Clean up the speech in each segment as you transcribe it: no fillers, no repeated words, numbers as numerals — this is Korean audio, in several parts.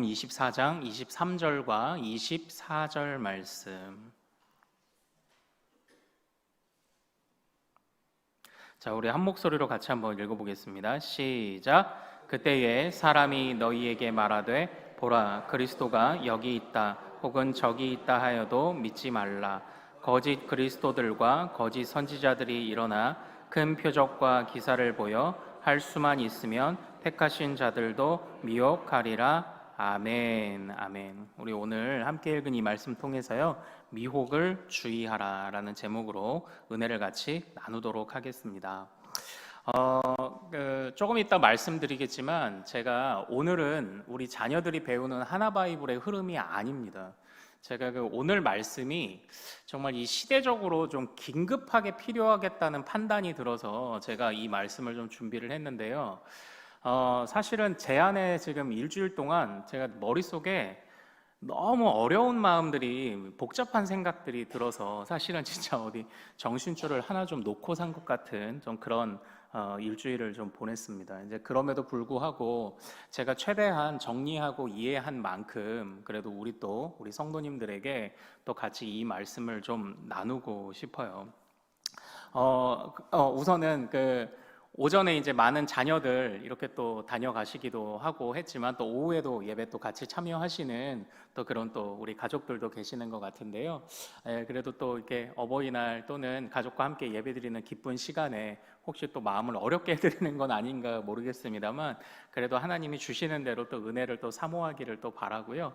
마태복음 24장 23절과 24절 말씀. 자, 우리 한 목소리로 같이 한번 읽어보겠습니다. 시작. 그때에 사람이 너희에게 말하되 보라, 그리스도가 여기 있다 혹은 저기 있다 하여도 믿지 말라. 거짓 그리스도들과 거짓 선지자들이 일어나 큰 표적과 기사를 보여 할 수만 있으면 택하신 자들도 미혹하리라. 아멘. 아멘. 우리 오늘 함께 읽은 이 말씀 통해서요, 미혹을 주의하라라는 제목으로 은혜를 같이 나누도록 하겠습니다. 조금 이따 말씀드리겠지만 제가 오늘은 우리 자녀들이 배우는 하나바이블의 흐름이 아닙니다. 제가 오늘 말씀이 정말 이 시대적으로 좀 긴급하게 필요하겠다는 판단이 들어서 제가 이 말씀을 좀 준비를 했는데요. 사실은 제 안에 지금 일주일 동안 제가 머릿속에 너무 어려운 마음들이, 복잡한 생각들이 들어서 사실은 진짜 어디 정신줄을 하나 좀 놓고 산 것 같은 좀 그런 일주일을 좀 보냈습니다. 이제 그럼에도 불구하고 제가 최대한 정리하고 이해한 만큼 그래도 우리 성도님들에게 또 같이 이 말씀을 좀 나누고 싶어요. 우선은 오전에 이제 많은 자녀들 이렇게 또 다녀가시기도 하고 했지만 또 오후에도 예배 또 같이 참여하시는 또 그런 또 우리 가족들도 계시는 것 같은데요. 그래도 또 이렇게 어버이날 또는 가족과 함께 예배드리는 기쁜 시간에 혹시 또 마음을 어렵게 해드리는 건 아닌가 모르겠습니다만 그래도 하나님이 주시는 대로 또 은혜를 또 사모하기를 또 바라고요.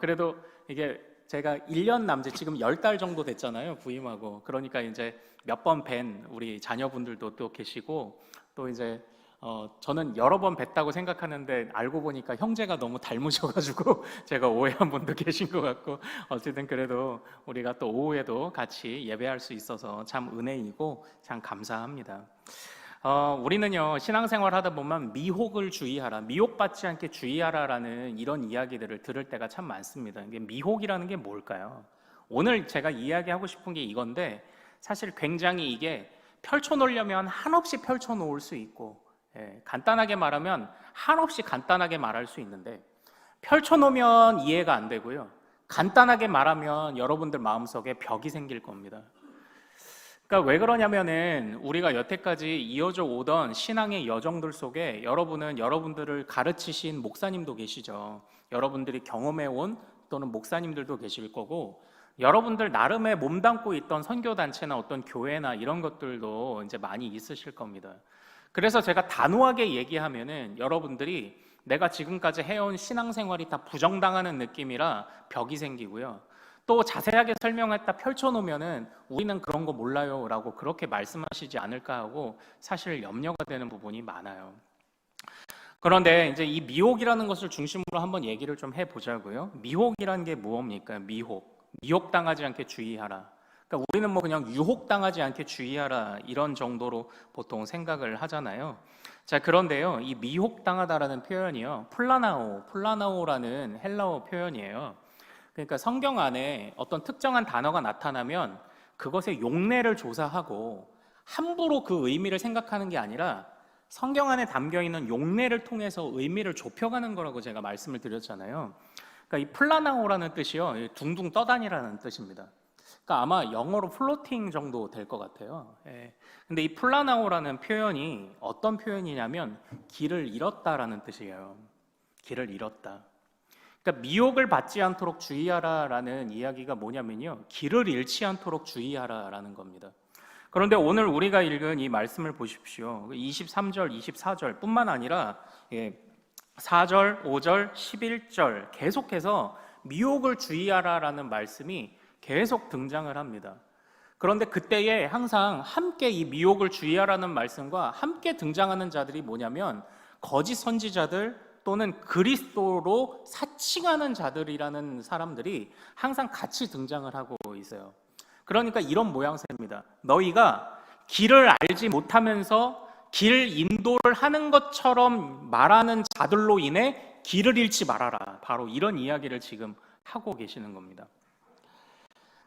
그래도 이게 제가 1년 남짓, 지금 10달 정도 됐잖아요, 부임하고. 그러니까 이제 몇 번 뵌 우리 자녀분들도 또 계시고, 또 이제 저는 여러 번 뵀다고 생각하는데 알고 보니까 형제가 너무 닮으셔가지고 제가 오해한 분도 계신 것 같고, 어쨌든 그래도 우리가 또 오후에도 같이 예배할 수 있어서 참 은혜이고 참 감사합니다. 우리는요, 신앙생활 하다 보면 미혹을 주의하라, 미혹받지 않게 주의하라라는 이런 이야기들을 들을 때가 참 많습니다. 이게 미혹이라는 게 뭘까요? 오늘 제가 이야기하고 싶은 게 이건데, 사실 굉장히 이게 펼쳐놓으려면 한없이 펼쳐놓을 수 있고, 간단하게 말하면 한없이 간단하게 말할 수 있는데, 펼쳐놓으면 이해가 안 되고요, 간단하게 말하면 여러분들 마음속에 벽이 생길 겁니다. 그러니까 왜 그러냐면은 우리가 여태까지 이어져 오던 신앙의 여정들 속에 여러분은 여러분들을 가르치신 목사님도 계시죠. 여러분들이 경험해 온 또는 목사님들도 계실 거고, 여러분들 나름의 몸담고 있던 선교단체나 어떤 교회나 이런 것들도 이제 많이 있으실 겁니다. 그래서 제가 단호하게 얘기하면은 여러분들이 내가 지금까지 해온 신앙생활이 다 부정당하는 느낌이라 벽이 생기고요, 또 자세하게 설명했다 펼쳐놓으면은 우리는 그런 거 몰라요 라고 그렇게 말씀하시지 않을까 하고 사실 염려가 되는 부분이 많아요. 그런데 이제 이 미혹이라는 것을 중심으로 한번 얘기를 좀 해보자고요. 미혹이라는 게 무엇입니까? 미혹당하지 않게 주의하라. 그러니까 우리는 뭐 그냥 유혹당하지 않게 주의하라 이런 정도로 보통 생각을 하잖아요. 자, 그런데요, 이 미혹당하다라는 표현이요, 플라나오라는 헬라어 표현이에요. 그러니까 성경 안에 어떤 특정한 단어가 나타나면 그것의 용례를 조사하고 함부로 그 의미를 생각하는 게 아니라 성경 안에 담겨있는 용례를 통해서 의미를 좁혀가는 거라고 제가 말씀을 드렸잖아요. 그러니까 이 플라나오라는 뜻이요, 둥둥 떠다니라는 뜻입니다. 그러니까 아마 영어로 플로팅 정도 될 것 같아요. 근데 이 플라나오라는 표현이 어떤 표현이냐면 길을 잃었다라는 뜻이에요. 길을 잃었다. 그러니까 미혹을 받지 않도록 주의하라라는 이야기가 뭐냐면요, 길을 잃지 않도록 주의하라라는 겁니다. 그런데 오늘 우리가 읽은 이 말씀을 보십시오. 23절, 24절 뿐만 아니라 4절, 5절, 11절 계속해서 미혹을 주의하라라는 말씀이 계속 등장을 합니다. 그런데 그때에 항상 함께 이 미혹을 주의하라는 말씀과 함께 등장하는 자들이 뭐냐면 거짓 선지자들 또는 그리스도로 사칭하는 자들이라는 사람들이 항상 같이 등장을 하고 있어요. 그러니까 이런 모양새입니다. 너희가 길을 알지 못하면서 길 인도를 하는 것처럼 말하는 자들로 인해 길을 잃지 말아라. 바로 이런 이야기를 지금 하고 계시는 겁니다.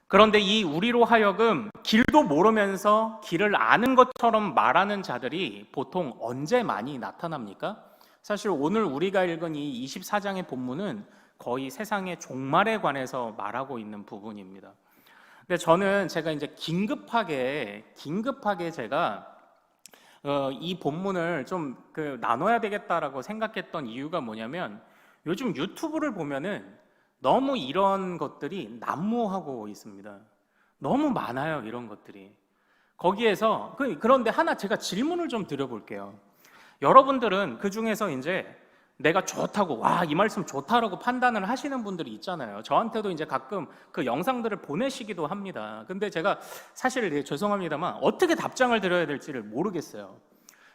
그런데 이 우리로 하여금 길도 모르면서 길을 아는 것처럼 말하는 자들이 보통 언제 많이 나타납니까? 사실 오늘 우리가 읽은 이 24장의 본문은 거의 세상의 종말에 관해서 말하고 있는 부분입니다. 근데 저는 제가 이제 긴급하게 제가 이 본문을 좀 나눠야 되겠다라고 생각했던 이유가 뭐냐면, 요즘 유튜브를 보면은 너무 이런 것들이 난무하고 있습니다. 너무 많아요, 이런 것들이. 거기에서 그런데 하나 제가 질문을 좀 드려볼게요. 여러분들은 그 중에서 이제 내가 좋다고, 와, 이 말씀 좋다라고 판단을 하시는 분들이 있잖아요. 저한테도 이제 가끔 그 영상들을 보내시기도 합니다. 근데 제가 사실 죄송합니다만 어떻게 답장을 드려야 될지를 모르겠어요.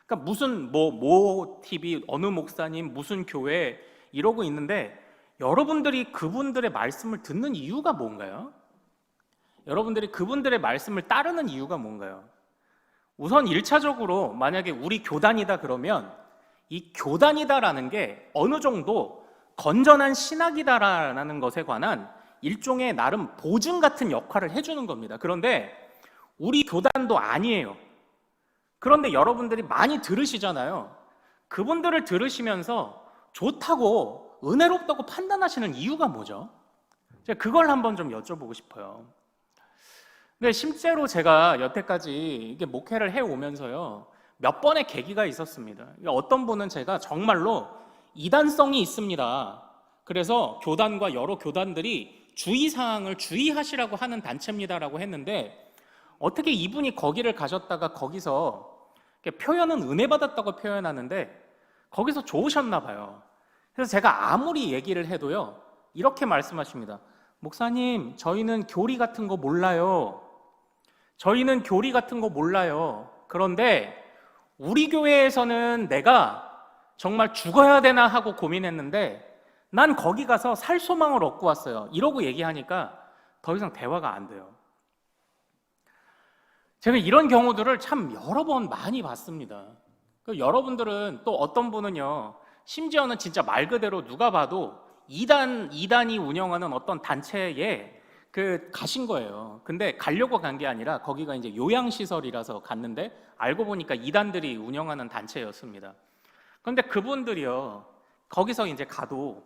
그러니까 무슨 모 TV, 어느 목사님, 무슨 교회 이러고 있는데, 여러분들이 그분들의 말씀을 듣는 이유가 뭔가요? 여러분들이 그분들의 말씀을 따르는 이유가 뭔가요? 우선 1차적으로 만약에 우리 교단이다 그러면 이 교단이다라는 게 어느 정도 건전한 신학이다라는 것에 관한 일종의 나름 보증 같은 역할을 해주는 겁니다. 그런데 우리 교단도 아니에요. 그런데 여러분들이 많이 들으시잖아요. 그분들을 들으시면서 좋다고, 은혜롭다고 판단하시는 이유가 뭐죠? 제가 그걸 한번 좀 여쭤보고 싶어요. 근데 실제로 제가 여태까지 이게 목회를 해오면서요, 몇 번의 계기가 있었습니다. 어떤 분은 제가 정말로 이단성이 있습니다. 그래서 교단과 여러 교단들이 주의사항을 주의하시라고 하는 단체입니다라고 했는데, 어떻게 이분이 거기를 가셨다가 거기서 표현은 은혜 받았다고 표현하는데 거기서 좋으셨나 봐요. 그래서 제가 아무리 얘기를 해도요, 이렇게 말씀하십니다. 목사님, 저희는 교리 같은 거 몰라요. 저희는 교리 같은 거 몰라요. 그런데 우리 교회에서는 내가 정말 죽어야 되나 하고 고민했는데 난 거기 가서 살 소망을 얻고 왔어요. 이러고 얘기하니까 더 이상 대화가 안 돼요. 제가 이런 경우들을 참 여러 번 많이 봤습니다. 여러분들은 또 어떤 분은요, 심지어는 진짜 말 그대로 누가 봐도 이단이 운영하는 어떤 단체에 가신 거예요. 근데 가려고 간 게 아니라 거기가 이제 요양시설이라서 갔는데 알고 보니까 이단들이 운영하는 단체였습니다. 그런데 그분들이요, 거기서 이제 가도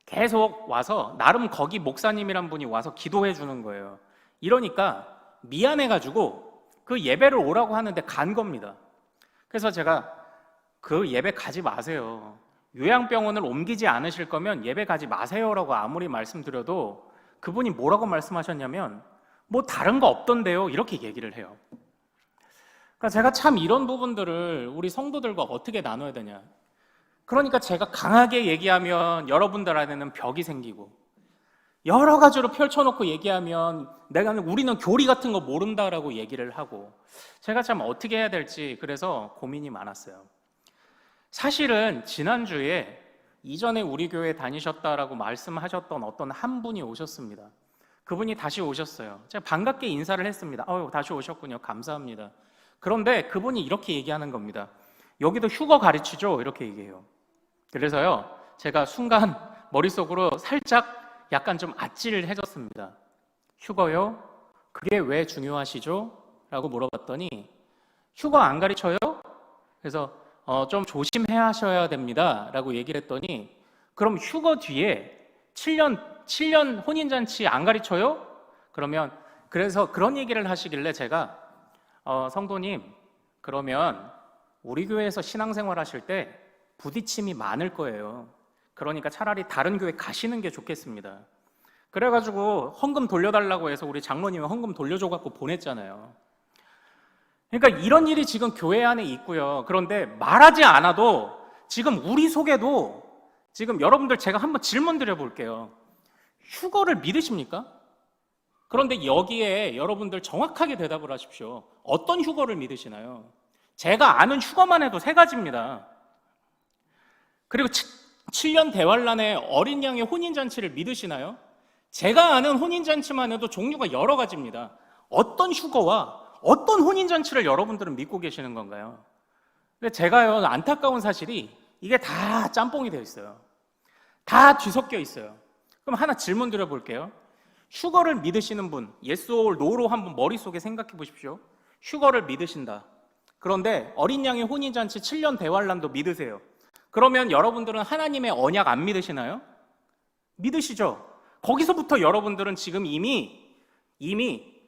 계속 와서 나름 거기 목사님이란 분이 와서 기도해 주는 거예요. 이러니까 미안해가지고 그 예배를 오라고 하는데 간 겁니다. 그래서 제가 그 예배 가지 마세요. 요양병원을 옮기지 않으실 거면 예배 가지 마세요라고 아무리 말씀드려도 그분이 뭐라고 말씀하셨냐면, 뭐 다른 거 없던데요, 이렇게 얘기를 해요. 그러니까 제가 참 이런 부분들을 우리 성도들과 어떻게 나눠야 되냐. 그러니까 제가 강하게 얘기하면 여러분들 안에는 벽이 생기고, 여러 가지로 펼쳐놓고 얘기하면 우리는 교리 같은 거 모른다라고 얘기를 하고, 제가 참 어떻게 해야 될지 그래서 고민이 많았어요. 사실은 지난주에 이전에 우리 교회 다니셨다라고 말씀하셨던 어떤 한 분이 오셨습니다. 그분이 다시 오셨어요. 제가 반갑게 인사를 했습니다. 다시 오셨군요. 감사합니다. 그런데 그분이 이렇게 얘기하는 겁니다. 여기도 휴거 가르치죠? 이렇게 얘기해요. 그래서요, 제가 순간 머릿속으로 살짝 약간 좀 아찔해졌습니다. 휴거요? 그게 왜 중요하시죠? 라고 물어봤더니, 휴거 안 가르쳐요? 그래서 좀 조심해야 하셔야 됩니다 라고 얘기를 했더니, 그럼 휴거 뒤에 7년 혼인잔치 안 가르쳐요? 그래서 그런 얘기를 하시길래 제가 성도님, 그러면 우리 교회에서 신앙생활 하실 때 부딪힘이 많을 거예요. 그러니까 차라리 다른 교회 가시는 게 좋겠습니다. 그래가지고 헌금 돌려달라고 해서 우리 장로님이 헌금 돌려줘갖고 보냈잖아요. 그러니까 이런 일이 지금 교회 안에 있고요. 그런데 말하지 않아도 지금 우리 속에도 지금 여러분들 제가 한번 질문 드려볼게요. 휴거를 믿으십니까? 그런데 여기에 여러분들 정확하게 대답을 하십시오. 어떤 휴거를 믿으시나요? 제가 아는 휴거만 해도 3가지입니다. 그리고 7년 대환란의 어린 양의 혼인잔치를 믿으시나요? 제가 아는 혼인잔치만 해도 종류가 여러 가지입니다. 어떤 휴거와 어떤 혼인잔치를 여러분들은 믿고 계시는 건가요? 근데 제가요, 안타까운 사실이 이게 다 짬뽕이 되어 있어요. 다 뒤섞여 있어요. 그럼 하나 질문 드려볼게요. 휴거를 믿으시는 분, yes or no로 한번 머릿속에 생각해 보십시오. 휴거를 믿으신다. 그런데 어린 양의 혼인잔치 7년 대환란도 믿으세요. 그러면 여러분들은 하나님의 언약 안 믿으시나요? 믿으시죠? 거기서부터 여러분들은 지금 이미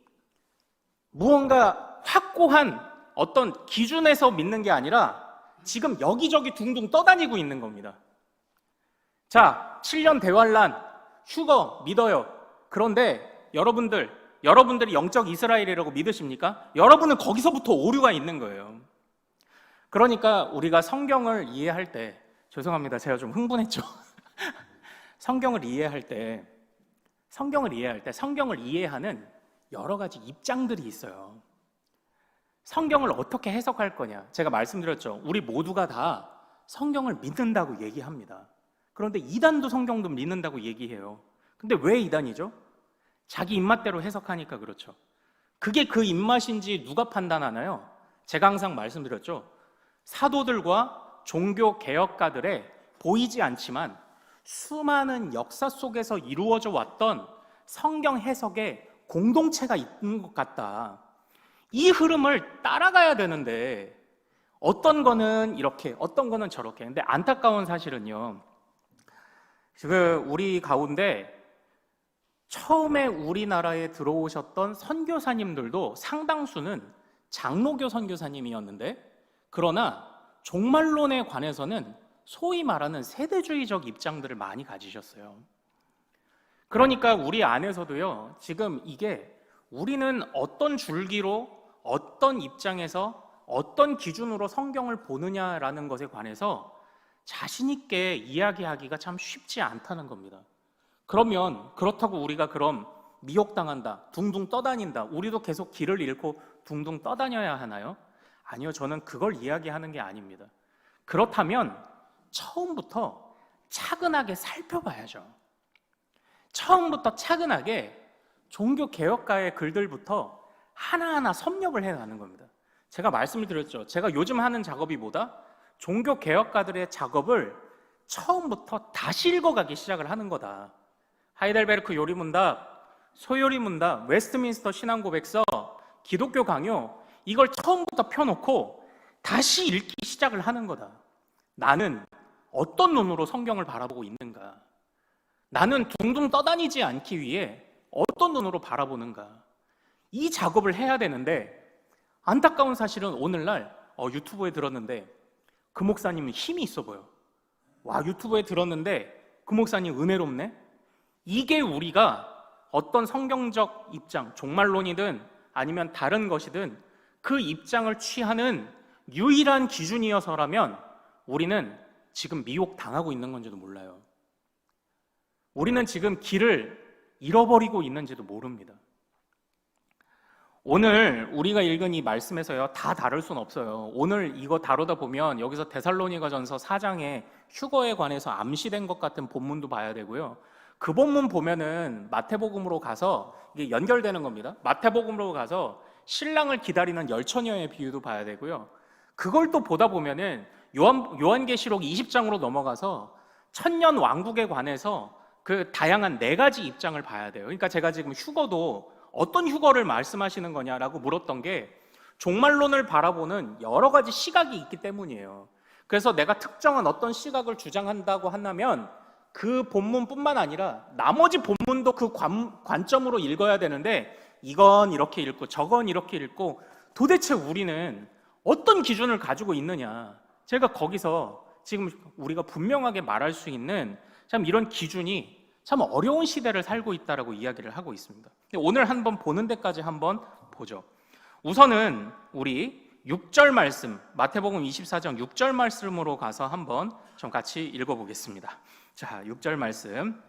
무언가 확고한 어떤 기준에서 믿는 게 아니라 지금 여기저기 둥둥 떠다니고 있는 겁니다. 자, 7년 대환란, 휴거 믿어요. 그런데 여러분들이 영적 이스라엘이라고 믿으십니까? 여러분은 거기서부터 오류가 있는 거예요. 그러니까 우리가 성경을 이해할 때, 죄송합니다. 제가 좀 흥분했죠. 성경을 이해할 때 성경을 이해하는 여러 가지 입장들이 있어요. 성경을 어떻게 해석할 거냐? 제가 말씀드렸죠. 우리 모두가 다 성경을 믿는다고 얘기합니다. 그런데 이단도 성경도 믿는다고 얘기해요. 근데 왜 이단이죠? 자기 입맛대로 해석하니까 그렇죠. 그게 그 입맛인지 누가 판단하나요? 제가 항상 말씀드렸죠. 사도들과 종교 개혁가들의 보이지 않지만 수많은 역사 속에서 이루어져 왔던 성경 해석의 공동체가 있는 것 같다. 이 흐름을 따라가야 되는데 어떤 거는 이렇게, 어떤 거는 저렇게. 근데 안타까운 사실은요, 우리 가운데 처음에 우리나라에 들어오셨던 선교사님들도 상당수는 장로교 선교사님이었는데, 그러나 종말론에 관해서는 소위 말하는 세대주의적 입장들을 많이 가지셨어요. 그러니까 우리 안에서도요, 지금 이게 우리는 어떤 줄기로, 어떤 입장에서, 어떤 기준으로 성경을 보느냐라는 것에 관해서 자신 있게 이야기하기가 참 쉽지 않다는 겁니다. 그러면 그렇다고 우리가 그럼 미혹당한다, 둥둥 떠다닌다, 우리도 계속 길을 잃고 둥둥 떠다녀야 하나요? 아니요, 저는 그걸 이야기하는 게 아닙니다. 그렇다면 처음부터 차근하게 살펴봐야죠. 처음부터 차근하게 종교개혁가의 글들부터 하나하나 섭렵을 해가는 겁니다. 제가 말씀을 드렸죠. 제가 요즘 하는 작업이 뭐다? 종교개혁가들의 작업을 처음부터 다시 읽어가기 시작을 하는 거다. 하이델베르크 요리문답, 소요리문답, 웨스트민스터 신앙고백서, 기독교 강요, 이걸 처음부터 펴놓고 다시 읽기 시작을 하는 거다. 나는 어떤 눈으로 성경을 바라보고 있는가? 나는 둥둥 떠다니지 않기 위해 어떤 눈으로 바라보는가? 이 작업을 해야 되는데, 안타까운 사실은 오늘날 유튜브에 들었는데 그 목사님은 힘이 있어 보여. 와, 유튜브에 들었는데 그 목사님 은혜롭네? 이게 우리가 어떤 성경적 입장, 종말론이든 아니면 다른 것이든 그 입장을 취하는 유일한 기준이어서라면 우리는 지금 미혹당하고 있는 건지도 몰라요. 우리는 지금 길을 잃어버리고 있는지도 모릅니다. 오늘 우리가 읽은 이 말씀에서요, 다 다룰 수는 없어요. 오늘 이거 다루다 보면 여기서 데살로니가전서 4장에 휴거에 관해서 암시된 것 같은 본문도 봐야 되고요. 그 본문 보면은 마태복음으로 가서 이게 연결되는 겁니다. 마태복음으로 가서 신랑을 기다리는 열처녀의 비유도 봐야 되고요. 그걸 또 보다 보면은 요한계시록 20장으로 넘어가서 천년 왕국에 관해서 그 다양한 4가지 입장을 봐야 돼요. 그러니까 제가 지금 휴거도 어떤 휴거를 말씀하시는 거냐라고 물었던 게 종말론을 바라보는 여러 가지 시각이 있기 때문이에요. 그래서 내가 특정한 어떤 시각을 주장한다고 한다면 그 본문뿐만 아니라 나머지 본문도 그 관점으로 읽어야 되는데, 이건 이렇게 읽고 저건 이렇게 읽고 도대체 우리는 어떤 기준을 가지고 있느냐. 제가 거기서 지금 우리가 분명하게 말할 수 있는 참 이런 기준이 참 어려운 시대를 살고 있다라고 이야기를 하고 있습니다. 오늘 한번 보는 데까지 한번 보죠. 우선은 우리 6절 말씀, 마태복음 24장 6절 말씀으로 가서 한번 좀 같이 읽어보겠습니다. 자, 6절 말씀.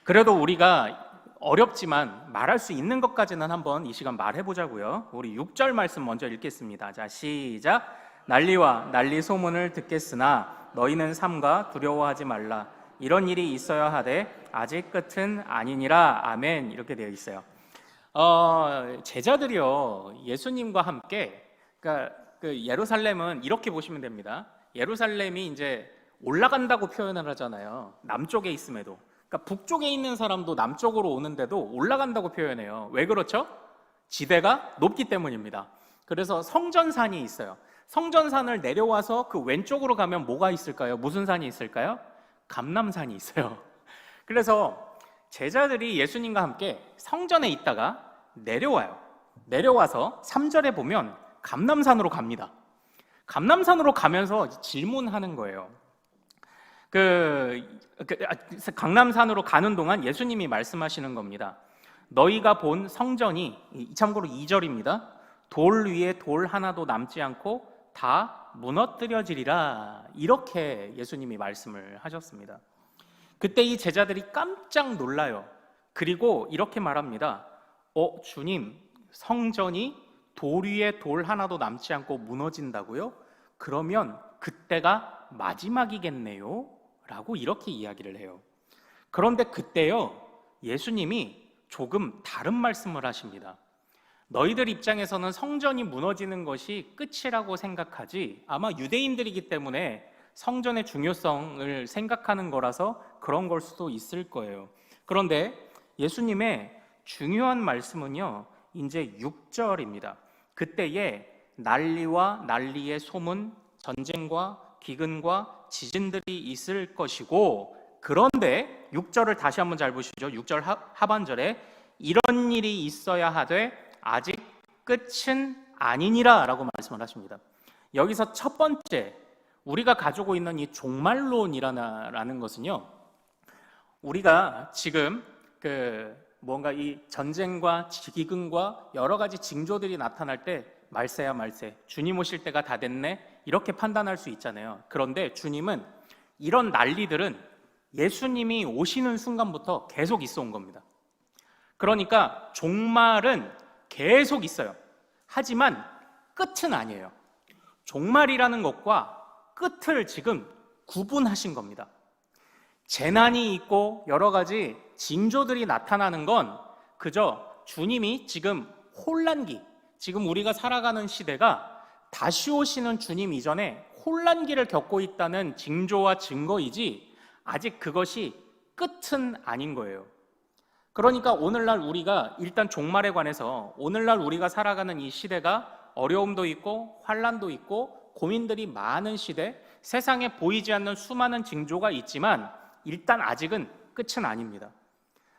그래도 우리가 어렵지만 말할 수 있는 것까지는 한번 이 시간 말해보자고요. 우리 6절 말씀 먼저 읽겠습니다. 자, 시작. 난리와 난리 소문을 듣겠으나 너희는 삼가 두려워하지 말라. 이런 일이 있어야 하되 아직 끝은 아니니라. 아멘. 이렇게 되어 있어요. 제자들이요, 예수님과 함께, 그러니까 그 예루살렘은 이렇게 보시면 됩니다. 예루살렘이 이제 올라간다고 표현을 하잖아요. 남쪽에 있음에도. 그러니까 북쪽에 있는 사람도 남쪽으로 오는데도 올라간다고 표현해요. 왜 그렇죠? 지대가 높기 때문입니다. 그래서 성전산이 있어요. 성전산을 내려와서 그 왼쪽으로 가면 뭐가 있을까요? 무슨 산이 있을까요? 감람산이 있어요. 그래서 제자들이 예수님과 함께 성전에 있다가 내려와요. 내려와서 3절에 보면 감람산으로 갑니다. 감람산으로 가면서 질문하는 거예요. 강남산으로 가는 동안 예수님이 말씀하시는 겁니다. 너희가 본 성전이, 참고로 2절입니다. 돌 위에 돌 하나도 남지 않고 다 무너뜨려지리라. 이렇게 예수님이 말씀을 하셨습니다. 그때 이 제자들이 깜짝 놀라요. 그리고 이렇게 말합니다. 주님, 성전이 돌 위에 돌 하나도 남지 않고 무너진다고요? 그러면 그때가 마지막이겠네요? 라고 이렇게 이야기를 해요. 그런데 그때요, 예수님이 조금 다른 말씀을 하십니다. 너희들 입장에서는 성전이 무너지는 것이 끝이라고 생각하지, 아마 유대인들이기 때문에 성전의 중요성을 생각하는 거라서 그런 걸 수도 있을 거예요. 그런데 예수님의 중요한 말씀은요, 이제 6절입니다. 그때에 난리와 난리의 소문, 전쟁과 기근과 지진들이 있을 것이고, 그런데 6절을 다시 한번 잘 보시죠. 6절 하반절에 이런 일이 있어야 하되 아직 끝은 아니니라 라고 말씀을 하십니다. 여기서 첫 번째, 우리가 가지고 있는 이 종말론이라는 것은요, 우리가 지금 뭔가 이 전쟁과 기근과 여러 가지 징조들이 나타날 때 말세야 말세, 주님 오실 때가 다 됐네, 이렇게 판단할 수 있잖아요. 그런데 주님은 이런 난리들은 예수님이 오시는 순간부터 계속 있어 온 겁니다. 그러니까 종말은 계속 있어요. 하지만 끝은 아니에요. 종말이라는 것과 끝을 지금 구분하신 겁니다. 재난이 있고 여러 가지 징조들이 나타나는 건 그저 주님이 지금 혼란기, 지금 우리가 살아가는 시대가 다시 오시는 주님 이전에 혼란기를 겪고 있다는 징조와 증거이지, 아직 그것이 끝은 아닌 거예요. 그러니까 오늘날 우리가 일단 종말에 관해서, 오늘날 우리가 살아가는 이 시대가 어려움도 있고 환란도 있고 고민들이 많은 시대, 세상에 보이지 않는 수많은 징조가 있지만 일단 아직은 끝은 아닙니다.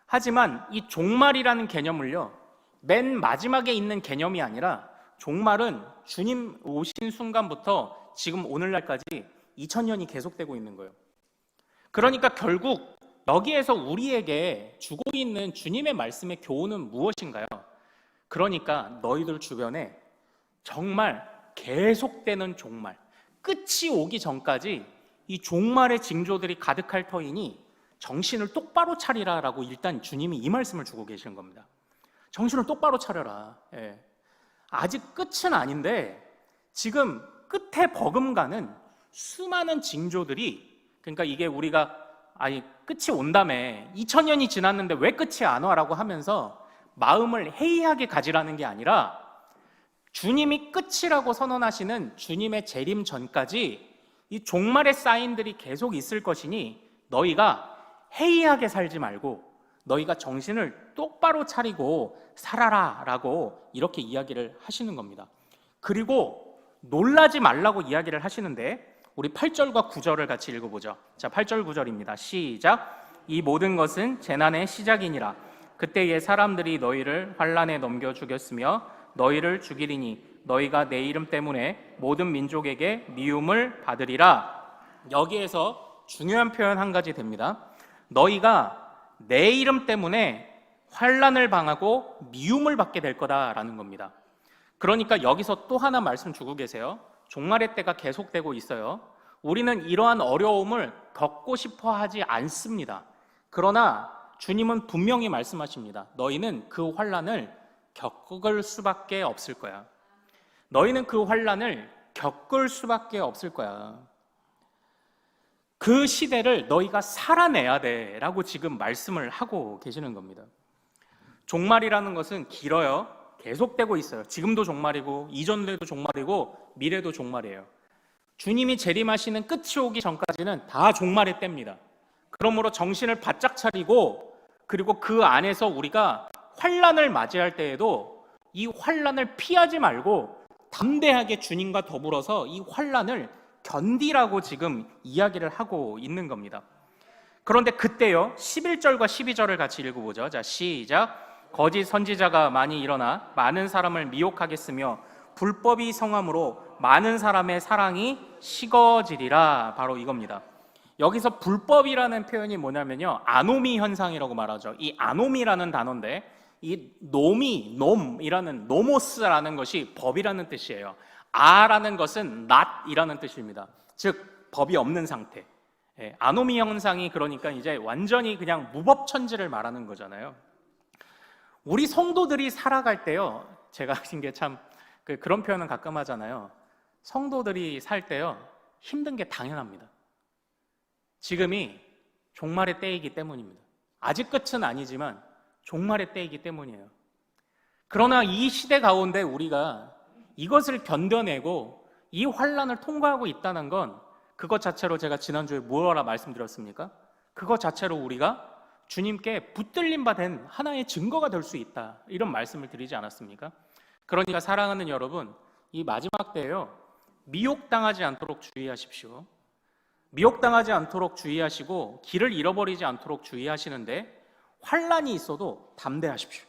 하지만 이 종말이라는 개념을요, 맨 마지막에 있는 개념이 아니라 종말은 주님 오신 순간부터 지금 오늘날까지 2000년이 계속되고 있는 거예요. 그러니까 결국 여기에서 우리에게 주고 있는 주님의 말씀의 교훈은 무엇인가요? 그러니까 너희들 주변에 정말 계속되는 종말, 끝이 오기 전까지 이 종말의 징조들이 가득할 터이니 정신을 똑바로 차리라라고 일단 주님이 이 말씀을 주고 계시는 겁니다. 정신을 똑바로 차려라. 아직 끝은 아닌데 지금 끝에 버금가는 수많은 징조들이, 그러니까 이게 우리가 끝이 온다며 2000년이 지났는데 왜 끝이 안 와라고 하면서 마음을 해이하게 가지라는 게 아니라, 주님이 끝이라고 선언하시는 주님의 재림 전까지 이 종말의 사인들이 계속 있을 것이니 너희가 해이하게 살지 말고 너희가 정신을 똑바로 차리고 살아라 라고 이렇게 이야기를 하시는 겁니다. 그리고 놀라지 말라고 이야기를 하시는데, 우리 8절과 9절을 같이 읽어보죠. 자, 8절 9절입니다. 시작. 이 모든 것은 재난의 시작이니라. 그때에 사람들이 너희를 환난에 넘겨 죽였으며 너희를 죽이리니 너희가 내 이름 때문에 모든 민족에게 미움을 받으리라. 여기에서 중요한 표현 한 가지 됩니다. 너희가 내 이름 때문에 환난을 당하고 미움을 받게 될 거다라는 겁니다. 그러니까 여기서 또 하나 말씀 주고 계세요. 종말의 때가 계속되고 있어요. 우리는 이러한 어려움을 겪고 싶어 하지 않습니다. 그러나 주님은 분명히 말씀하십니다. 너희는 그 환난을 겪을 수밖에 없을 거야. 너희는 그 환난을 겪을 수밖에 없을 거야. 그 시대를 너희가 살아내야 돼 라고 지금 말씀을 하고 계시는 겁니다. 종말이라는 것은 길어요. 계속되고 있어요. 지금도 종말이고 이전에도 종말이고 미래도 종말이에요. 주님이 재림하시는 끝이 오기 전까지는 다 종말의 때입니다. 그러므로 정신을 바짝 차리고, 그리고 그 안에서 우리가 환난을 맞이할 때에도 이 환난을 피하지 말고 담대하게 주님과 더불어서 이 환난을 견디라고 지금 이야기를 하고 있는 겁니다. 그런데 그때요, 11절과 12절을 같이 읽어보죠. 자, 시작. 거짓 선지자가 많이 일어나 많은 사람을 미혹하겠으며 불법이 성함으로 많은 사람의 사랑이 식어지리라. 바로 이겁니다. 여기서 불법이라는 표현이 뭐냐면요, 아노미 현상이라고 말하죠. 이 아노미라는 단어인데, 이 놈이라는 노모스라는 것이 법이라는 뜻이에요. 아라는 것은 not이라는 뜻입니다. 즉 법이 없는 상태. 아노미 현상이 그러니까 이제 완전히 그냥 무법천지를 말하는 거잖아요. 우리 성도들이 살아갈 때요, 제가 하신 게 참 그런 표현은 가끔 하잖아요. 성도들이 살 때요, 힘든 게 당연합니다. 지금이 종말의 때이기 때문입니다. 아직 끝은 아니지만 종말의 때이기 때문이에요. 그러나 이 시대 가운데 우리가 이것을 견뎌내고 이 환난을 통과하고 있다는 건, 그것 자체로 제가 지난주에 뭐라 말씀드렸습니까? 그것 자체로 우리가 주님께 붙들림 받은 하나의 증거가 될 수 있다, 이런 말씀을 드리지 않았습니까? 그러니까 사랑하는 여러분, 이 마지막 때에요, 미혹당하지 않도록 주의하십시오. 미혹당하지 않도록 주의하시고 길을 잃어버리지 않도록 주의하시는데, 환난이 있어도 담대하십시오.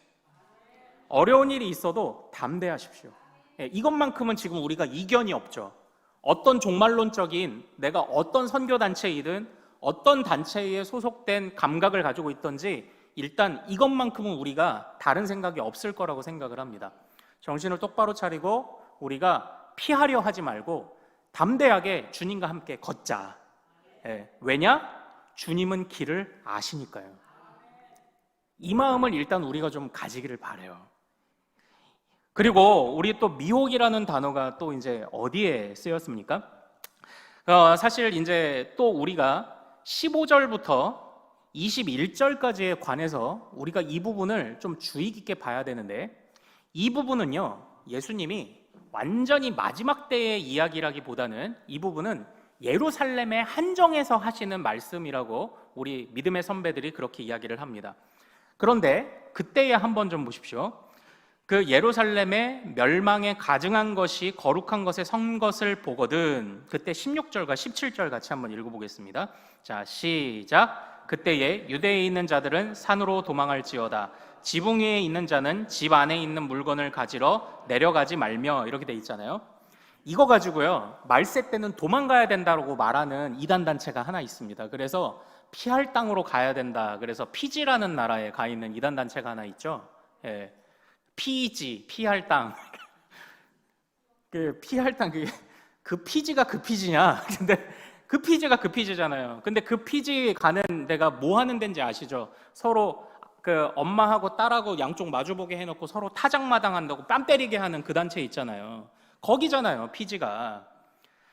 어려운 일이 있어도 담대하십시오. 이것만큼은 지금 우리가 이견이 없죠. 어떤 종말론적인, 내가 어떤 선교단체이든 어떤 단체에 소속된 감각을 가지고 있든지 일단 이것만큼은 우리가 다른 생각이 없을 거라고 생각을 합니다. 정신을 똑바로 차리고 우리가 피하려 하지 말고 담대하게 주님과 함께 걷자. 왜냐? 주님은 길을 아시니까요. 이 마음을 일단 우리가 좀 가지기를 바라요. 그리고 우리 또 미혹이라는 단어가 또 이제 어디에 쓰였습니까? 사실 이제 또 우리가 15절부터 21절까지에 관해서 우리가 이 부분을 좀 주의 깊게 봐야 되는데, 이 부분은요, 예수님이 완전히 마지막 때의 이야기라기보다는 이 부분은 예루살렘에 한정해서 하시는 말씀이라고 우리 믿음의 선배들이 그렇게 이야기를 합니다. 그런데 그때에 한번 좀 보십시오. 그 예루살렘의 멸망에 가증한 것이 거룩한 것에 선 것을 보거든. 그때 16절과 17절 같이 한번 읽어보겠습니다. 자, 시작. 그때에 유대에 있는 자들은 산으로 도망할지어다. 지붕 위에 있는 자는 집 안에 있는 물건을 가지러 내려가지 말며, 이렇게 돼 있잖아요. 이거 가지고요, 말세 때는 도망가야 된다고 말하는 이단 단체가 하나 있습니다. 그래서 피할 땅으로 가야 된다. 그래서 피지라는 나라에 가 있는 이단 단체가 하나 있죠. 피지, 피할 땅. 피할 땅, 그 피지가 그 피지냐? 근데 그 피지가 그 피지잖아요. 근데 그 피지 가는 데가 뭐 하는 데인지 아시죠? 서로 엄마하고 딸하고 양쪽 마주보게 해놓고 서로 타작마당 한다고 뺨 때리게 하는 그 단체 있잖아요. 거기잖아요, 피지가.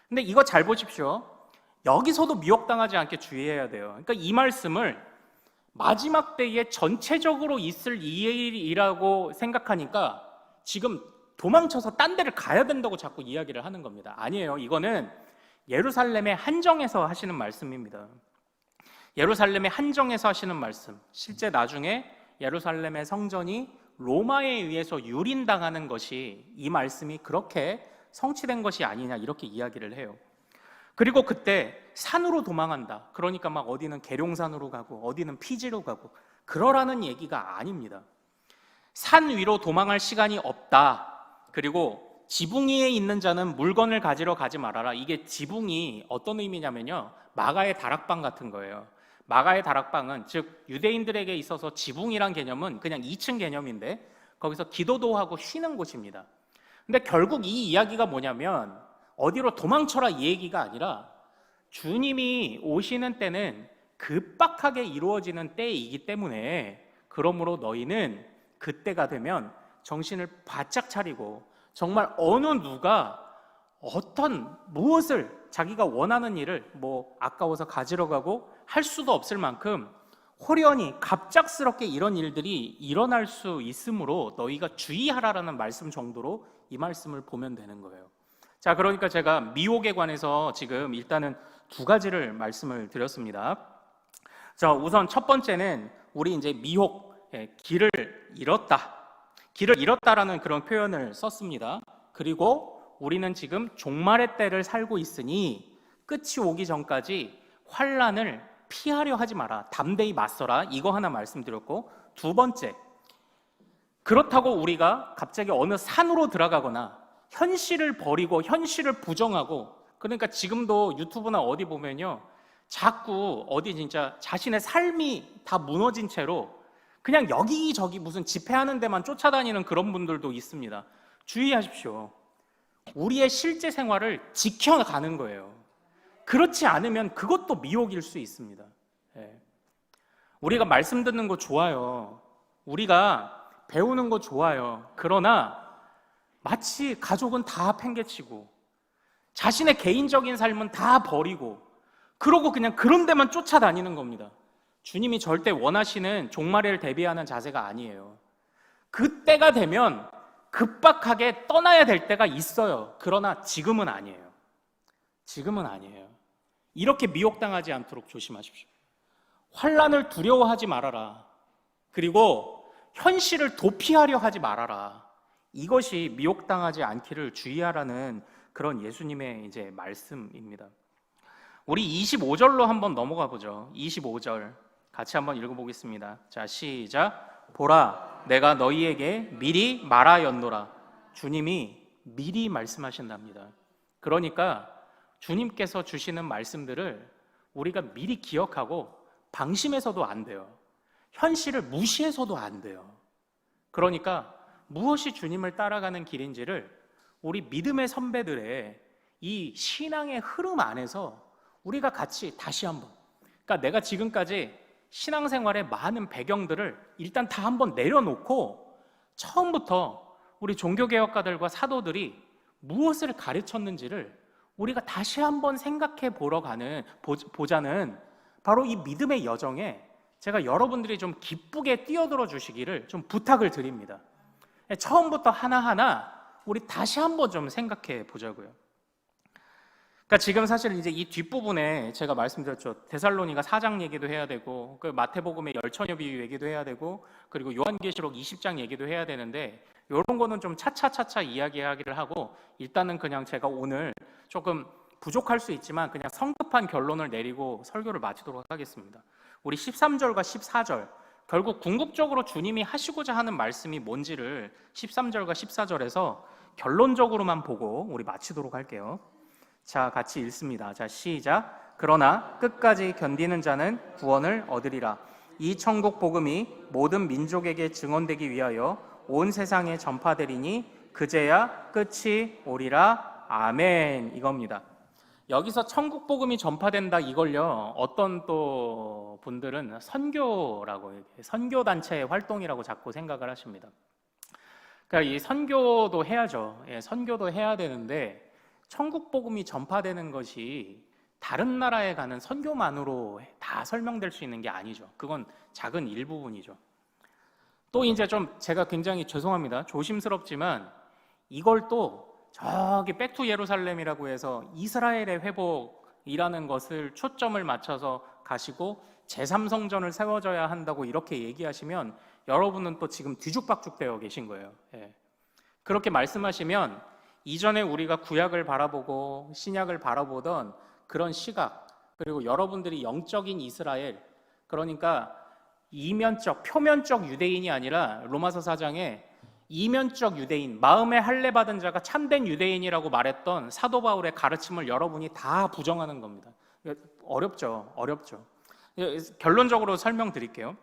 근데 이거 잘 보십시오. 여기서도 미혹당하지 않게 주의해야 돼요. 그러니까 이 말씀을 마지막 때에 전체적으로 있을 일이라고 생각하니까 지금 도망쳐서 딴 데를 가야 된다고 자꾸 이야기를 하는 겁니다. 아니에요. 이거는 예루살렘에 한정해서 하시는 말씀입니다. 예루살렘에 한정해서 하시는 말씀. 실제 나중에 예루살렘의 성전이 로마에 의해서 유린당하는 것이 이 말씀이 그렇게 성취된 것이 아니냐, 이렇게 이야기를 해요. 그리고 그때 산으로 도망한다. 그러니까 막 어디는 계룡산으로 가고 어디는 피지로 가고 그러라는 얘기가 아닙니다. 산 위로 도망할 시간이 없다. 그리고 지붕 위에 있는 자는 물건을 가지러 가지 말아라. 이게 지붕이 어떤 의미냐면요, 마가의 다락방 같은 거예요. 마가의 다락방은, 즉 유대인들에게 있어서 지붕이란 개념은 그냥 2층 개념인데 거기서 기도도 하고 쉬는 곳입니다. 근데 결국 이 이야기가 뭐냐면 어디로 도망쳐라 이 얘기가 아니라 주님이 오시는 때는 급박하게 이루어지는 때이기 때문에, 그러므로 너희는 그때가 되면 정신을 바짝 차리고 정말 어느 누가 어떤 무엇을 자기가 원하는 일을 뭐 아까워서 가지러 가고 할 수도 없을 만큼 호련히 갑작스럽게 이런 일들이 일어날 수 있으므로 너희가 주의하라라는 말씀 정도로 이 말씀을 보면 되는 거예요. 자, 그러니까 제가 미혹에 관해서 지금 일단은 두 가지를 말씀을 드렸습니다. 자, 우선 첫 번째는 우리 이제 미혹, 길을 잃었다라는 그런 표현을 썼습니다. 그리고 우리는 지금 종말의 때를 살고 있으니 끝이 오기 전까지 환난을 피하려 하지 마라. 담대히 맞서라. 이거 하나 말씀드렸고, 두 번째, 그렇다고 우리가 갑자기 어느 산으로 들어가거나 현실을 버리고 현실을 부정하고, 그러니까 지금도 유튜브나 어디 보면요, 자꾸 어디 진짜 자신의 삶이 다 무너진 채로 그냥 여기저기 무슨 집회하는 데만 쫓아다니는 그런 분들도 있습니다. 주의하십시오. 우리의 실제 생활을 지켜가는 거예요. 그렇지 않으면 그것도 미혹일 수 있습니다. 우리가 말씀 듣는 거 좋아요. 우리가 배우는 거 좋아요. 그러나 마치 가족은 다 팽개치고 자신의 개인적인 삶은 다 버리고 그러고 그냥 그런 데만 쫓아다니는 겁니다. 주님이 절대 원하시는 종말을 대비하는 자세가 아니에요. 그때가 되면 급박하게 떠나야 될 때가 있어요. 그러나 지금은 아니에요. 지금은 아니에요. 이렇게 미혹당하지 않도록 조심하십시오. 환난을 두려워하지 말아라. 그리고 현실을 도피하려 하지 말아라. 이것이 미혹당하지 않기를 주의하라는 그런 예수님의 이제 말씀입니다. 우리 25절로 한번 넘어가 보죠. 25절 같이 한번 읽어보겠습니다. 자, 시작. 보라, 내가 너희에게 미리 말하였노라. 주님이 미리 말씀하신답니다. 그러니까 주님께서 주시는 말씀들을 우리가 미리 기억하고 방심해서도 안 돼요. 현실을 무시해서도 안 돼요. 그러니까 무엇이 주님을 따라가는 길인지를 우리 믿음의 선배들의 이 신앙의 흐름 안에서 우리가 같이 다시 한번, 그러니까 내가 지금까지 신앙생활의 많은 배경들을 일단 다 한번 내려놓고 처음부터 우리 종교개혁가들과 사도들이 무엇을 가르쳤는지를 우리가 다시 한번 생각해 보자는 바로 이 믿음의 여정에 제가 여러분들이 좀 기쁘게 뛰어들어 주시기를 좀 부탁을 드립니다. 처음부터 하나하나 우리 다시 한번 좀 생각해 보자고요. 그러니까 지금 사실 이제 이 뒷부분에 제가 말씀드렸죠. 데살로니가 4장 얘기도 해야 되고, 그 마태복음의 열처녀 비유 얘기도 해야 되고, 그리고 요한계시록 20장 얘기도 해야 되는데, 이런 거는 좀 차차차차 이야기하기를 하고, 일단은 그냥 제가 오늘 조금 부족할 수 있지만 그냥 성급한 결론을 내리고 설교를 마치도록 하겠습니다. 우리 13절과 14절, 결국 궁극적으로 주님이 하시고자 하는 말씀이 뭔지를 13절과 14절에서 결론적으로만 보고 우리 마치도록 할게요. 자, 같이 읽습니다. 자, 시작. 그러나 끝까지 견디는 자는 구원을 얻으리라. 이 천국 복음이 모든 민족에게 증언되기 위하여 온 세상에 전파되리니 그제야 끝이 오리라. 아멘. 이겁니다. 여기서 천국 복음이 전파된다 이걸요, 어떤 또 분들은 선교라고, 선교 단체의 활동이라고 자꾸 생각을 하십니다. 그러니까 이 선교도 해야죠. 선교도 해야 되는데 천국 복음이 전파되는 것이 다른 나라에 가는 선교만으로 다 설명될 수 있는 게 아니죠. 그건 작은 일부분이죠. 또 이제 좀 제가 굉장히 죄송합니다. 조심스럽지만 이걸 또 저기 백투 예루살렘이라고 해서 이스라엘의 회복이라는 것을 초점을 맞춰서 가시고 제3성전을 세워져야 한다고 이렇게 얘기하시면 여러분은 또 지금 뒤죽박죽 되어 계신 거예요. 그렇게 말씀하시면 이전에 우리가 구약을 바라보고 신약을 바라보던 그런 시각, 그리고 여러분들이 영적인 이스라엘, 그러니까 이면적, 표면적 유대인이 아니라 로마서 4장에 이면적 유대인, 마음에 할례 받은 자가 참된 유대인이라고 말했던 사도 바울의 가르침을 여러분이 다 부정하는 겁니다. 어렵죠. 결론적으로 설명드릴게요.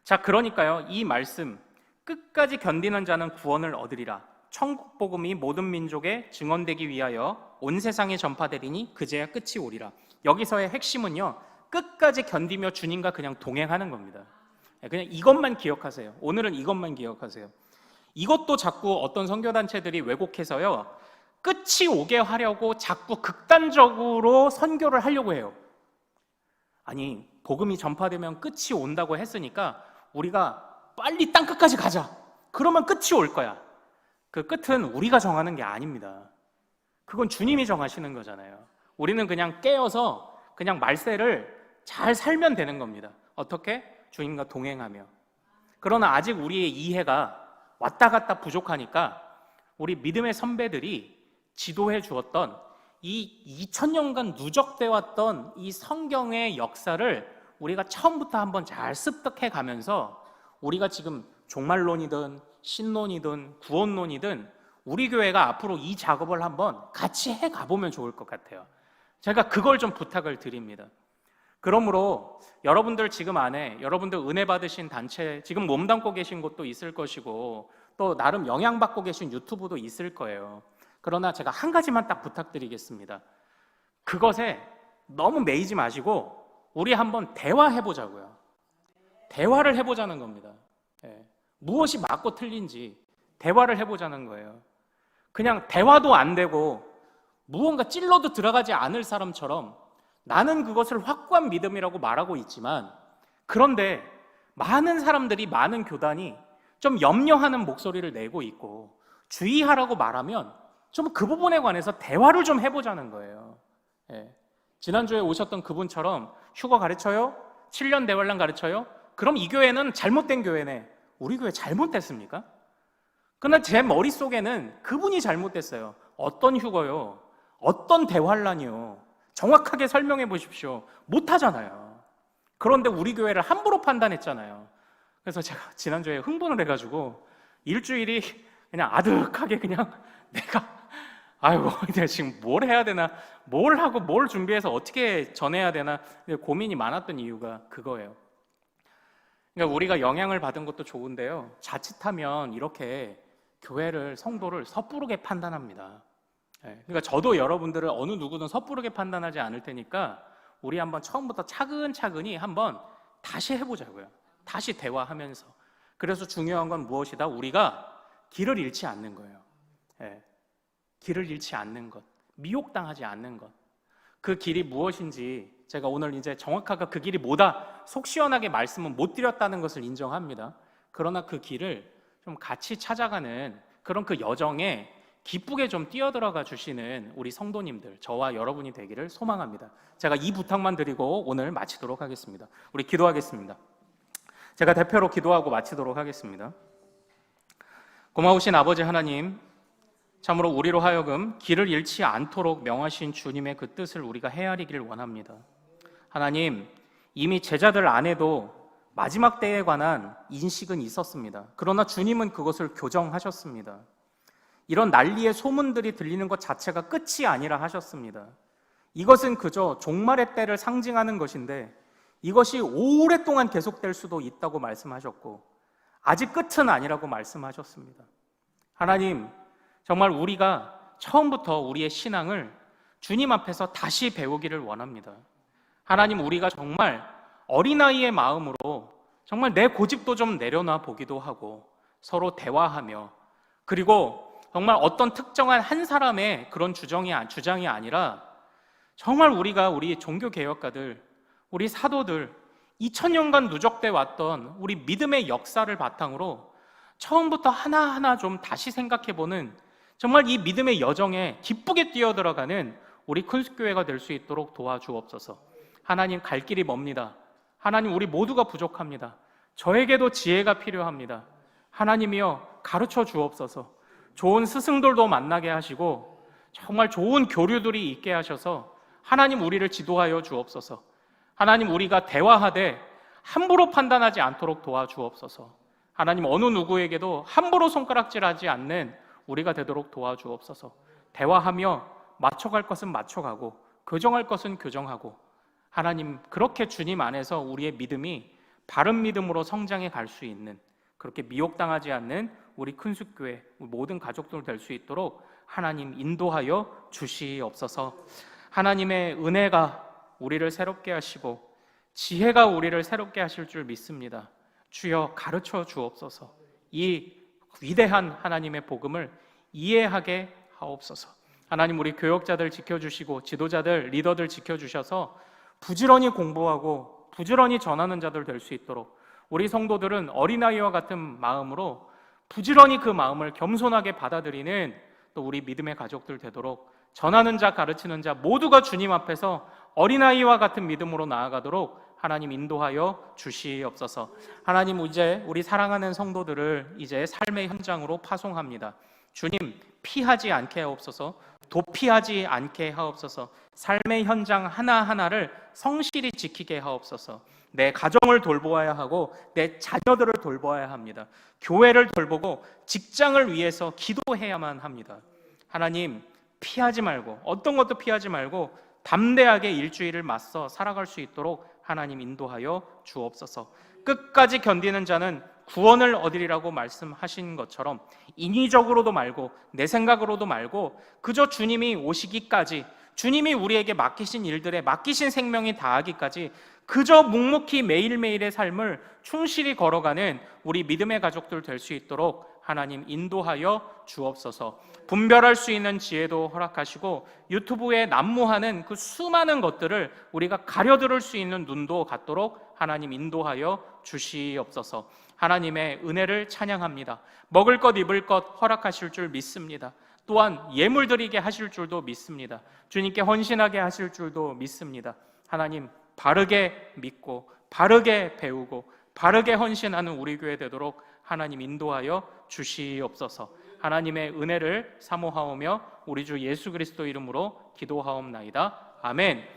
자, 그러니까요, 이 말씀, 끝까지 견디는 자는 구원을 얻으리라. 천국 복음이 모든 민족에 증언되기 위하여 온 세상에 전파되리니 그제야 끝이 오리라. 여기서의 핵심은요, 끝까지 견디며 주님과 그냥 동행하는 겁니다. 그냥 이것만 기억하세요. 오늘은 이것만 기억하세요. 이것도 자꾸 어떤 선교단체들이 왜곡해서요, 끝이 오게 하려고 자꾸 극단적으로 선교를 하려고 해요. 아니, 복음이 전파되면 끝이 온다고 했으니까 우리가 빨리 땅끝까지 가자. 그러면 끝이 올 거야. 그 끝은 우리가 정하는 게 아닙니다. 그건 주님이 정하시는 거잖아요. 우리는 그냥 깨어서 그냥 말세를 잘 살면 되는 겁니다. 어떻게? 주님과 동행하며. 그러나 아직 우리의 이해가 왔다 갔다 부족하니까 우리 믿음의 선배들이 지도해 주었던 이 2000년간 누적돼 왔던 이 성경의 역사를 우리가 처음부터 한번 잘 습득해 가면서 우리가 지금 종말론이든 신론이든 구원론이든 우리 교회가 앞으로 이 작업을 한번 같이 해 가보면 좋을 것 같아요. 제가 그걸 좀 부탁을 드립니다. 그러므로 여러분들 지금 안에 여러분들 은혜 받으신 단체 지금 몸담고 계신 곳도 있을 것이고 또 나름 영향받고 계신 유튜브도 있을 거예요. 그러나 제가 한 가지만 딱 부탁드리겠습니다. 그것에 너무 매이지 마시고 우리 한번 대화해보자고요. 대화를 해보자는 겁니다. 무엇이 맞고 틀린지 대화를 해보자는 거예요. 그냥 대화도 안 되고 무언가 찔러도 들어가지 않을 사람처럼 나는 그것을 확고한 믿음이라고 말하고 있지만, 그런데 많은 사람들이, 많은 교단이 좀 염려하는 목소리를 내고 있고 주의하라고 말하면 좀 그 부분에 관해서 대화를 좀 해보자는 거예요. 지난주에 오셨던 그분처럼 휴거 가르쳐요? 7년 대환란 가르쳐요? 그럼 이 교회는 잘못된 교회네. 우리 교회 잘못됐습니까? 그러나 제 머릿속에는 그분이 잘못됐어요. 어떤 휴거요? 어떤 대환란이요? 정확하게 설명해 보십시오. 못하잖아요. 그런데 우리 교회를 함부로 판단했잖아요. 그래서 제가 지난주에 흥분을 해가지고 일주일이 그냥 아득하게 그냥 내가 아이고 내가 지금 뭘 해야 되나, 뭘 하고 뭘 준비해서 어떻게 전해야 되나 고민이 많았던 이유가 그거예요. 그러니까 우리가 영향을 받은 것도 좋은데요, 자칫하면 이렇게 교회를, 성도를 섣부르게 판단합니다. 그러니까 저도 여러분들을 어느 누구든 섣부르게 판단하지 않을 테니까 우리 한번 처음부터 차근차근히 한번 다시 해보자고요. 다시 대화하면서. 그래서 중요한 건 무엇이다? 우리가 길을 잃지 않는 거예요. 길을 잃지 않는 것, 미혹당하지 않는 것. 그 길이 무엇인지 제가 오늘 이제 정확하게 그 길이 뭐다 속 시원하게 말씀은 못 드렸다는 것을 인정합니다. 그러나 그 길을 좀 같이 찾아가는 그런 그 여정에 기쁘게 좀 뛰어들어가 주시는 우리 성도님들, 저와 여러분이 되기를 소망합니다. 제가 이 부탁만 드리고 오늘 마치도록 하겠습니다. 우리 기도하겠습니다. 제가 대표로 기도하고 마치도록 하겠습니다. 고마우신 아버지 하나님, 참으로 우리로 하여금 길을 잃지 않도록 명하신 주님의 그 뜻을 우리가 헤아리기를 원합니다. 하나님, 이미 제자들 안에도 마지막 때에 관한 인식은 있었습니다. 그러나 주님은 그것을 교정하셨습니다. 이런 난리의 소문들이 들리는 것 자체가 끝이 아니라 하셨습니다. 이것은 그저 종말의 때를 상징하는 것인데 이것이 오랫동안 계속될 수도 있다고 말씀하셨고 아직 끝은 아니라고 말씀하셨습니다. 하나님, 정말 우리가 처음부터 우리의 신앙을 주님 앞에서 다시 배우기를 원합니다. 하나님, 우리가 정말 어린아이의 마음으로 정말 내 고집도 좀 내려놔 보기도 하고 서로 대화하며, 그리고 정말 어떤 특정한 한 사람의 그런 주장이 아니라 정말 우리가 우리 종교개혁가들, 우리 사도들 2000년간 누적돼 왔던 우리 믿음의 역사를 바탕으로 처음부터 하나하나 좀 다시 생각해보는, 정말 이 믿음의 여정에 기쁘게 뛰어들어가는 우리 큰숙교회가 될 수 있도록 도와주옵소서. 하나님, 갈 길이 멉니다. 하나님, 우리 모두가 부족합니다. 저에게도 지혜가 필요합니다. 하나님이여, 가르쳐 주옵소서. 좋은 스승들도 만나게 하시고 정말 좋은 교류들이 있게 하셔서 하나님, 우리를 지도하여 주옵소서. 하나님, 우리가 대화하되 함부로 판단하지 않도록 도와주옵소서. 하나님, 어느 누구에게도 함부로 손가락질하지 않는 우리가 되도록 도와주옵소서. 대화하며 맞춰갈 것은 맞춰가고 교정할 것은 교정하고, 하나님, 그렇게 주님 안에서 우리의 믿음이 바른 믿음으로 성장해 갈 수 있는, 그렇게 미혹당하지 않는 우리 큰숙교회 모든 가족들 될 수 있도록 하나님 인도하여 주시옵소서. 하나님의 은혜가 우리를 새롭게 하시고 지혜가 우리를 새롭게 하실 줄 믿습니다. 주여, 가르쳐 주옵소서. 이 위대한 하나님의 복음을 이해하게 하옵소서. 하나님, 우리 교역자들 지켜주시고 지도자들, 리더들 지켜주셔서 부지런히 공부하고 부지런히 전하는 자들 될 수 있도록, 우리 성도들은 어린아이와 같은 마음으로 부지런히 그 마음을 겸손하게 받아들이는 또 우리 믿음의 가족들 되도록, 전하는 자, 가르치는 자 모두가 주님 앞에서 어린아이와 같은 믿음으로 나아가도록 하나님 인도하여 주시옵소서. 하나님, 이제 우리 사랑하는 성도들을 이제 삶의 현장으로 파송합니다. 주님, 피하지 않게 하옵소서. 도피하지 않게 하옵소서. 삶의 현장 하나하나를 성실히 지키게 하옵소서. 내 가정을 돌보아야 하고 내 자녀들을 돌보아야 합니다. 교회를 돌보고 직장을 위해서 기도해야만 합니다. 하나님, 피하지 말고, 어떤 것도 피하지 말고 담대하게 일주일을 맞서 살아갈 수 있도록 하나님 인도하여 주옵소서. 끝까지 견디는 자는 구원을 얻으리라고 말씀하신 것처럼 인위적으로도 말고 내 생각으로도 말고 그저 주님이 오시기까지, 주님이 우리에게 맡기신 일들에 맡기신 생명이 다하기까지 그저 묵묵히 매일매일의 삶을 충실히 걸어가는 우리 믿음의 가족들 될 수 있도록 하나님 인도하여 주옵소서. 분별할 수 있는 지혜도 허락하시고 유튜브에 난무하는 그 수많은 것들을 우리가 가려들을 수 있는 눈도 갖도록 하나님 인도하여 주시옵소서. 하나님의 은혜를 찬양합니다. 먹을 것 입을 것 허락하실 줄 믿습니다. 또한 예물 드리게 하실 줄도 믿습니다. 주님께 헌신하게 하실 줄도 믿습니다. 하나님, 바르게 믿고 바르게 배우고 바르게 헌신하는 우리 교회 되도록 하나님 인도하여 주시옵소서. 하나님의 은혜를 사모하오며 우리 주 예수 그리스도 이름으로 기도하옵나이다. 아멘.